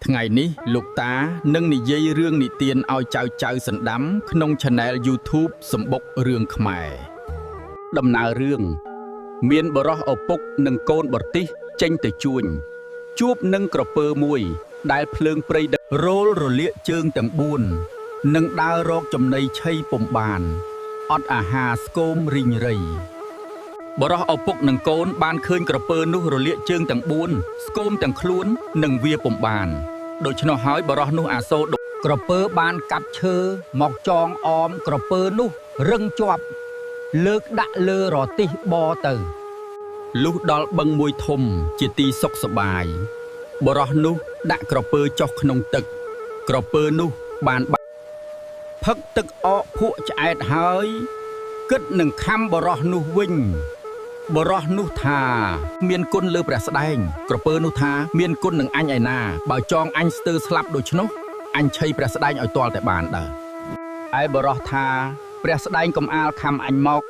ថ្ងៃនេះលោកតានឹងនិយាយរឿងនិទានឲ្យចៅសណ្ដាំក្នុង Channel YouTube សម្បុករឿងខ្មែរដំណើររឿងមានបរិះឪពុកនិងកូនបរទេសចេញទៅជួបនឹងក្រពើមួយដែលភ្លើងព្រៃរោលរលាកជើងទាំង4និងដើររកចំណីឆីពុំបានអត់អាហារស្គមរីងរៃបរិះឪពុកនិងកូនបានឃើញក្រពើនោះរលាកជើងទាំង4ស្គមទាំងខ្លួននិងវាពុំបានដូច្នោះហើយបរិះនោះអាសូរក្រពើបានកាប់ឈើមកចងអមក្រពើនោះរឹងជាប់លើកដាក់លើរទិះបទៅលុះដល់បឹងមួយធំជាទីសុខសប្បាយបរិះនោះដាក់ក្រពើចុះក្នុងទឹកក្រពើនោះបានផឹកទឹកអកភក់ឆ្អែតហើយគិតនឹងខំបរិះនោះវិញបរិះនោះថាមានគុណលើព្រះស្ដែងក្រពើនោះថាមានគុណនឹងអញឯណាបើចងអញស្ទើរស្លាប់ដូច្នោះអញឆីព្រះស្ដែងឲ្យទាល់តែបានដែរឯបរិះថាព្រះស្ដែងកំអាលខំអញមក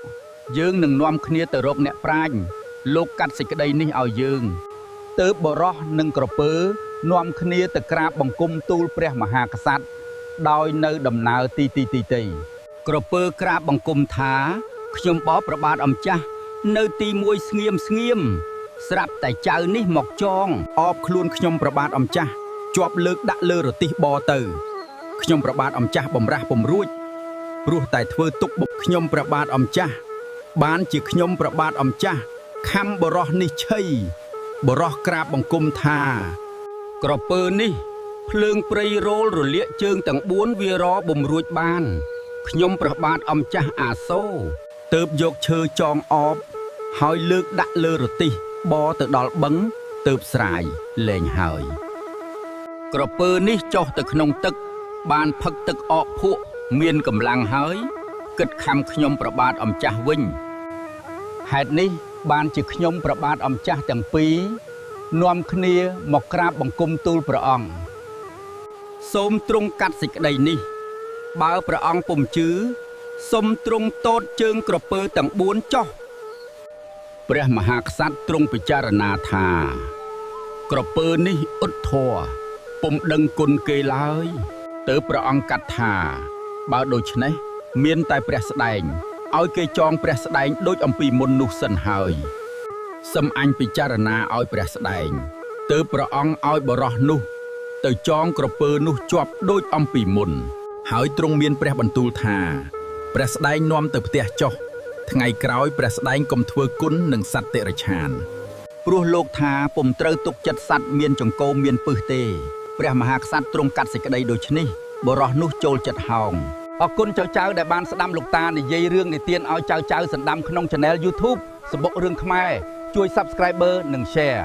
យើងនឹងនាំគ្នាទៅរកអ្នកប្រាជ្ញលោកកាត់សេចក្តីនេះឲ្យយើងទើបបរិះនិងក្រពើនាំគ្នាទៅក្រាបបង្គំទូលព្រះមហាក្សត្រដោយនៅដំណើរទីក្រពើក្រាបបង្គំថាខ្ញុំបបព្រះបាទអម្ចាស់នៅទីមួយស្ងៀមស្រាប់តែចៅនេះមកចងអបខ្លួនខ្ញុំព្រះបាទអម្ចាស់ជាប់លើកដាក់លើរទិះបទៅខ្ញុំព្រះបាទអម្ចាស់បំរាស់ពំរួចព្រោះតែធ្វើទុកបុកខ្ញុំព្រះបាទអម្ចាស់បានជាខ្ញុំព្រះបាទអម្ចាស់ខំបរិះនេះឆីបរិះក្រាបបង្គំថាក្រពើនេះភ្លើងព្រៃរោលរលាកជើងទាំង4វារបំរួចបានខ្ញុំព្រះបាទអម្ចាស់អាសូរទើបយកឈើចងអបហើយលើកដាក់លើរទិះបទៅដល់បឹងទើបស្រាយលែងហើយក្រពើនេះចុះទៅក្នុងទឹកបានផឹកទឹកអកភក់មានកម្លាំងហើយគិតខំខ្ញុំព្រះបាទអម្ចាស់វិញហេតុនេះបានជាខ្ញុំព្រះបាទអម្ចាស់ទាំងពីរនាំគ្នាមកក្រាបបង្គំទូលព្រះអង្គសូមទ្រង់កាត់សេចក្តីនេះបើព្រះអង្គពុំជឿសូមទ្រង់តូតជើងក្រពើទាំង4ចុះព្រះមហាក្សត្រទ្រង់ពិចារណាថាក្រពើនេះឧទ្ធធរពុំដឹងគុណគេឡើយទើបព្រះអង្គកាត់ថាបើដូច្នេះមានតែព្រះស្ដែងឲ្យគេចងព្រះស្ដែងដូចអំពីមុននោះសិនហើយសឹមអញពិចារណាឲ្យព្រះស្ដែងទើបព្រះអង្គឲ្យបរិះនោះទៅចងក្រពើនោះជាប់ដូចអំពីមុនហើយទ្រង់មានព្រះបន្ទូលថាព្រះស្ដែងនាំទៅផ្ទះចុះថ្ងៃក្រោយព្រះស្ដែងកុំធ្វើគុណនឹងសត្វតិរច្ឆានព្រោះលោកថាពុំត្រូវទុកចិត្តសត្វមានចង្កូមមានពឹសទេព្រះមហាក្សត្រទ្រង់កាត់សេចក្តីដូចនេះបរិះនោះចូលចិត្តហោងអរគុណចៅដែលបានស្ដាប់លោកតានិយាយរឿងនិទានឲ្យចៅសណ្ដាំក្នុង Channel YouTube សម្បុករឿងខ្មែរជួយ Subscriber និង Share